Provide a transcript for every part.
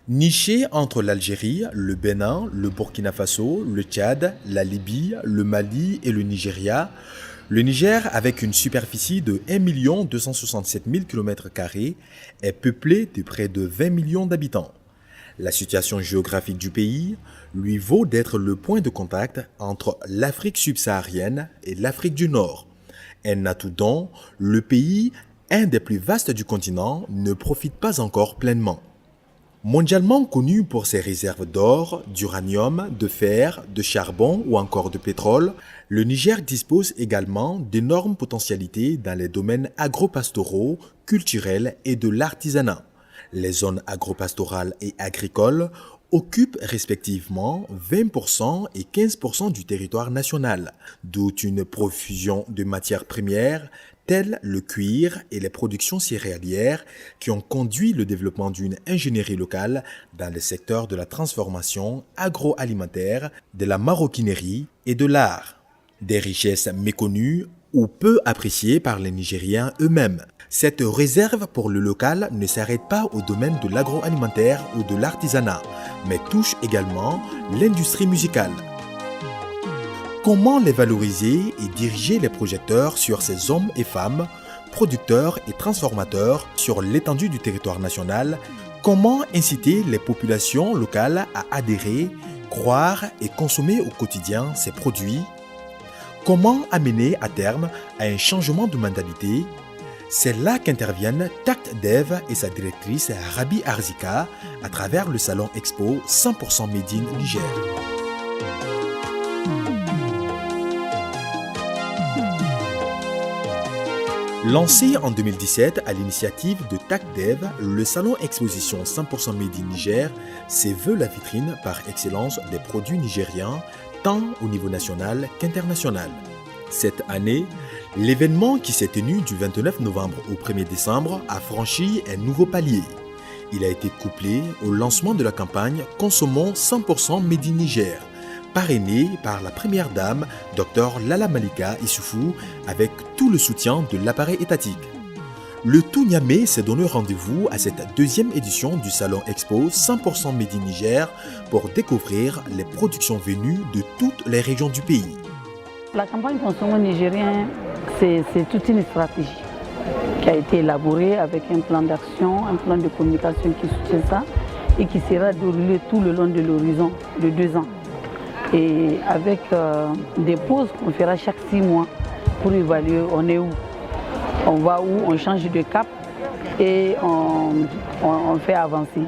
Niché entre l'Algérie, le Bénin, le Burkina Faso, le Tchad, la Libye, le Mali et le Nigeria, le Niger, avec une superficie de 1 267 000 km², est peuplé de près de 20 millions d'habitants. La situation géographique du pays lui vaut d'être le point de contact entre l'Afrique subsaharienne et l'Afrique du Nord. Un atout dont le pays, un des plus vastes du continent, ne profite pas encore pleinement. Mondialement connu pour ses réserves d'or, d'uranium, de fer, de charbon ou encore de pétrole, le Niger dispose également d'énormes potentialités dans les domaines agropastoraux, culturels et de l'artisanat. Les zones agropastorales et agricoles occupent respectivement 20% et 15% du territoire national, d'où une profusion de matières premières telles le cuir et les productions céréalières qui ont conduit le développement d'une ingénierie locale dans le secteur de la transformation agroalimentaire, de la maroquinerie et de l'art. Des richesses méconnues ou peu appréciées par les Nigériens eux-mêmes. Cette réserve pour le local ne s'arrête pas au domaine de l'agroalimentaire ou de l'artisanat, mais touche également l'industrie musicale. Comment les valoriser et diriger les projecteurs sur ces hommes et femmes, producteurs et transformateurs sur l'étendue du territoire national? Comment inciter les populations locales à adhérer, croire et consommer au quotidien ces produits? Comment amener à terme à un changement de mentalité? C'est là qu'interviennent Tact Dev et sa directrice Rabi Arzika à travers le salon Expo 100% Made in Niger. Lancé en 2017 à l'initiative de TACDEV, le salon Exposition 100% Made in Niger se veut la vitrine par excellence des produits nigériens, tant au niveau national qu'international. Cette année, l'événement qui s'est tenu du 29 novembre au 1er décembre a franchi un nouveau palier. Il a été couplé au lancement de la campagne Consommons 100% Made in Niger, parrainé par la première dame, Dr Lala Malika Issoufou, avec tout le soutien de l'appareil étatique. Le tout Niamey s'est donné rendez-vous à cette deuxième édition du Salon Expo 100% Made in Niger pour découvrir les productions venues de toutes les régions du pays. La campagne Consommons nigérien, c'est toute une stratégie qui a été élaborée avec un plan d'action, un plan de communication qui soutient ça et qui sera déroulé tout le long de l'horizon de 2 ans. Et avec des pauses qu'on fera chaque 6 mois pour évaluer on est où, on va où, on change de cap et on fait avancer.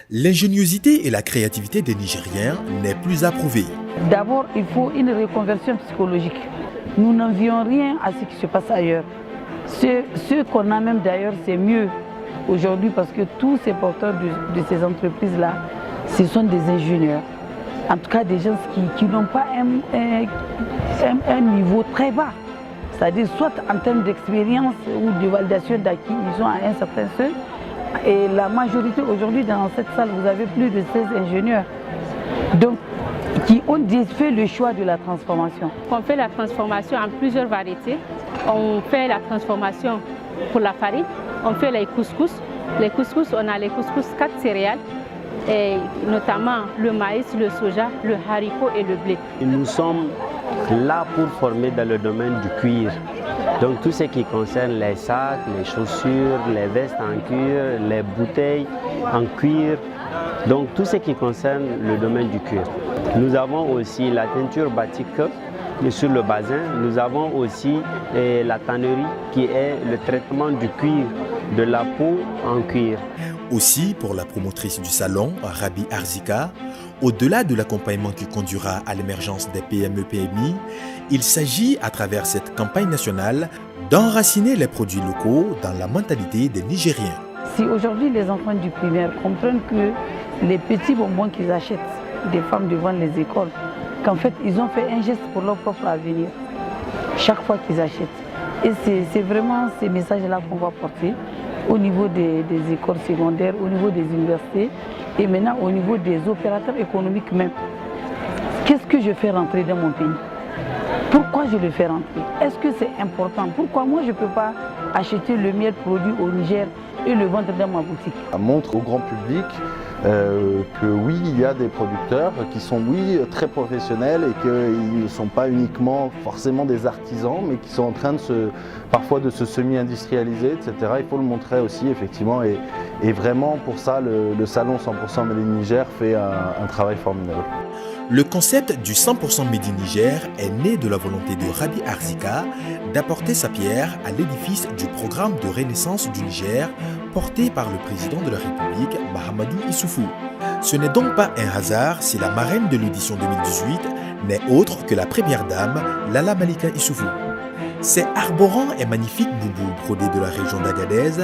L'ingéniosité et la créativité des Nigériens n'est plus à prouver. D'abord, il faut une reconversion psychologique. Nous n'envions rien à ce qui se passe ailleurs. Ce qu'on a même d'ailleurs, c'est mieux aujourd'hui parce que tous ces porteurs de ces entreprises-là, ce sont des ingénieurs. En tout cas, des gens qui n'ont pas un niveau très bas. C'est-à-dire soit en termes d'expérience ou de validation d'acquis, ils sont à un certain seuil. Et la majorité aujourd'hui dans cette salle, vous avez plus de 16 ingénieurs. Donc, qui ont fait le choix de la transformation. On fait la transformation en plusieurs variétés. On fait la transformation pour la farine, on fait les couscous. Les couscous, on a les couscous 4 céréales, et notamment le maïs, le soja, le haricot et le blé. Nous sommes là pour former dans le domaine du cuir. Donc tout ce qui concerne les sacs, les chaussures, les vestes en cuir, les bouteilles en cuir. Donc tout ce qui concerne le domaine du cuir. Nous avons aussi la teinture batik sur le bazin. Nous avons aussi la tannerie qui est le traitement du cuir, de la peau en cuir. Aussi, pour la promotrice du salon, Rabi Arzika, au-delà de l'accompagnement qui conduira à l'émergence des PME-PMI, il s'agit, à travers cette campagne nationale, d'enraciner les produits locaux dans la mentalité des Nigériens. Si aujourd'hui les enfants du primaire comprennent que les petits bonbons qu'ils achètent des femmes devant les écoles, qu'en fait ils ont fait un geste pour leur propre avenir, chaque fois qu'ils achètent. Et c'est vraiment ces messages-là qu'on va porter au niveau des écoles secondaires, au niveau des universités et maintenant au niveau des opérateurs économiques même. Qu'est-ce que je fais rentrer dans mon pays? Pourquoi je le fais rentrer? Est-ce que c'est important? Pourquoi moi je ne peux pas acheter le meilleur produit au Niger et le vendre dans ma boutique? Ça montre au grand public que oui, il y a des producteurs qui sont très professionnels et qu'ils ne sont pas uniquement forcément des artisans, mais qui sont en train parfois de se semi-industrialiser, etc. Il faut le montrer aussi, effectivement, et vraiment pour ça, le salon 100% Made in Niger fait un travail formidable. Le concept du 100% Made in Niger est né de la volonté de Rabi Arzika d'apporter sa pierre à l'édifice du programme de renaissance du Niger porté par le président de la République, Mahamadou Issoufou. Ce n'est donc pas un hasard si la marraine de l'édition 2018 n'est autre que la première dame, Lala Malika Issoufou. Ces arborants et magnifiques boubous brodés de la région d'Agadez,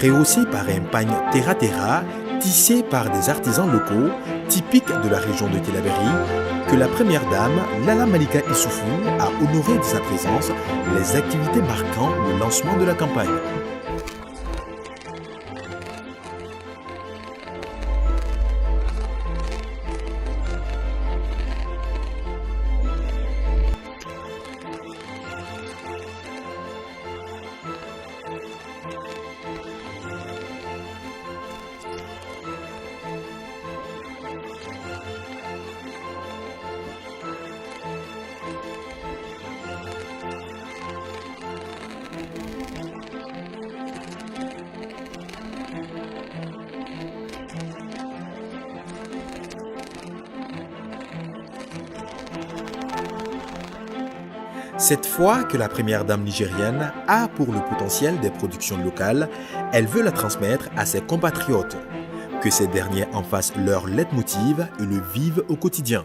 rehaussés par un pagne terra-terra, tissé par des artisans locaux, typiques de la région de Tillabéri, que la première dame, Lala Malika Issoufou, a honoré de sa présence les activités marquant le lancement de la campagne. Cette fois que la première dame nigérienne a pour le potentiel des productions locales, elle veut la transmettre à ses compatriotes, que ces derniers en fassent leur leitmotiv et le vivent au quotidien.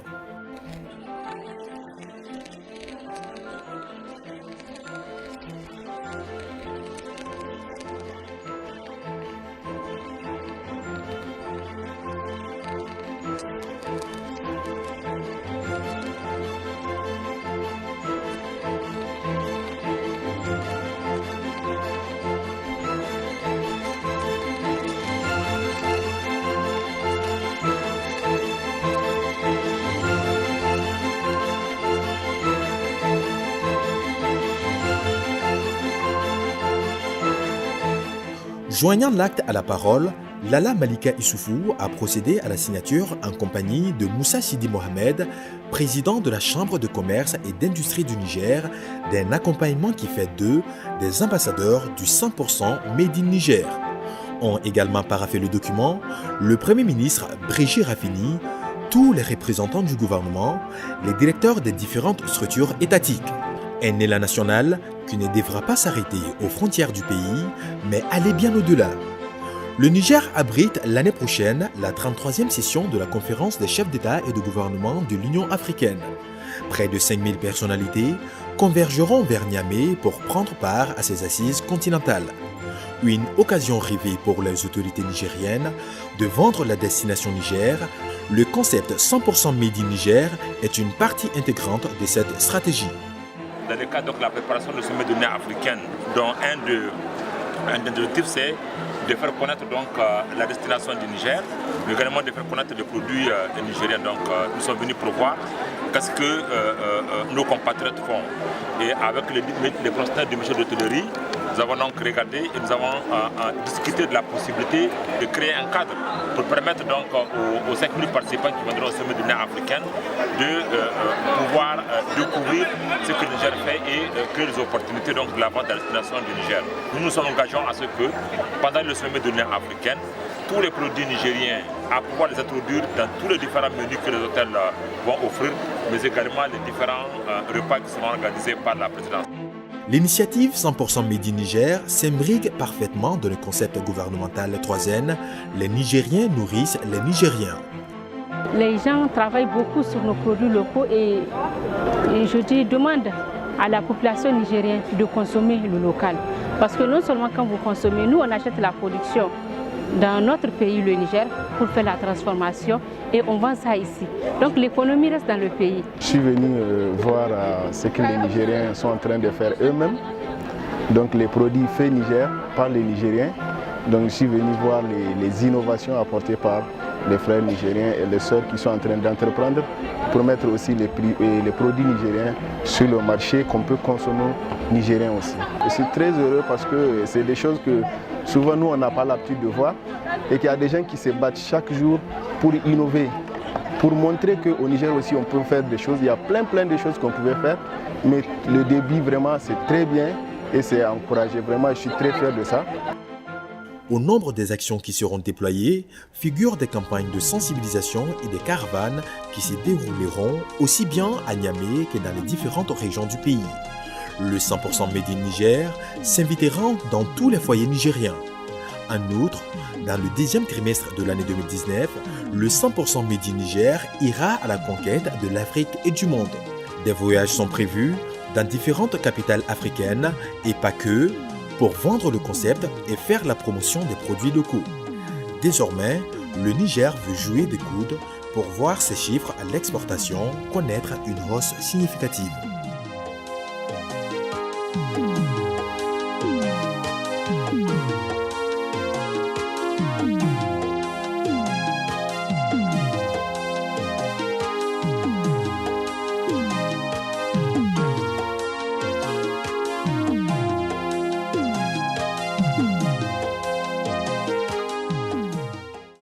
Joignant l'acte à la parole, Lala Malika Issoufou a procédé à la signature en compagnie de Moussa Sidi Mohamed, président de la Chambre de commerce et d'industrie du Niger, d'un accompagnement qui fait d'eux des ambassadeurs du 100% Made in Niger. Ont également paraphé le document le Premier ministre Brigitte Raffini, tous les représentants du gouvernement, les directeurs des différentes structures étatiques. Un élan national qui ne devra pas s'arrêter aux frontières du pays, mais aller bien au-delà. Le Niger abrite l'année prochaine la 33e session de la conférence des chefs d'État et de gouvernement de l'Union africaine. Près de 5000 personnalités convergeront vers Niamey pour prendre part à ces assises continentales. Une occasion rêvée pour les autorités nigériennes de vendre la destination Niger. Le concept 100% Made in Niger est une partie intégrante de cette stratégie. Dans le cadre de la préparation du sommet de l'Union africaine, dont un des objectifs c'est de faire connaître la destination du Niger, mais également de faire connaître les produits nigériens. Donc nous sommes venus pour voir qu'est-ce que nos compatriotes font. Et avec les constants du ministère de l'Hôtellerie, nous avons donc regardé et nous avons discuté de la possibilité de créer un cadre pour permettre donc aux 5000 participants qui viendront au sommet de l'Union africaine de pouvoir découvrir ce que le Niger fait et créer des opportunités donc, de la vente à destination du Niger. Nous nous sommes engagés à ce que pendant le sommet de l'Union africaine, tous les produits nigériens, à pouvoir les introduire dans tous les différents menus que les hôtels vont offrir, mais également les différents repas qui seront organisés par la présidence. L'initiative 100% Made in Niger s'imbrique parfaitement dans le concept gouvernemental 3N, les Nigériens nourrissent les Nigériens. Les gens travaillent beaucoup sur nos produits locaux et je demande à la population nigérienne de consommer le local. Parce que non seulement quand vous consommez, nous on achète la production dans notre pays, le Niger, pour faire la transformation et on vend ça ici. Donc l'économie reste dans le pays. Je suis venu voir ce que les Nigériens sont en train de faire eux-mêmes. Donc les produits faits Niger par les Nigériens. Donc je suis venu voir les innovations apportées par les frères nigériens et les sœurs qui sont en train d'entreprendre pour mettre aussi les produits nigériens sur le marché qu'on peut consommer nigérien aussi. Je suis très heureux parce que c'est des choses que souvent nous on n'a pas l'habitude de voir et qu'il y a des gens qui se battent chaque jour pour innover, pour montrer qu'au Niger aussi on peut faire des choses. Il y a plein de choses qu'on pouvait faire, mais le début vraiment c'est très bien et c'est encouragé. Vraiment je suis très fier de ça. Au nombre des actions qui seront déployées figurent des campagnes de sensibilisation et des caravanes qui se dérouleront aussi bien à Niamey que dans les différentes régions du pays. Le 100% Made in Niger s'invitera dans tous les foyers nigériens. En outre, dans le deuxième trimestre de l'année 2019, le 100% Made in Niger ira à la conquête de l'Afrique et du monde. Des voyages sont prévus dans différentes capitales africaines et pas que, pour vendre le concept et faire la promotion des produits locaux. Désormais, le Niger veut jouer des coudes pour voir ses chiffres à l'exportation connaître une hausse significative.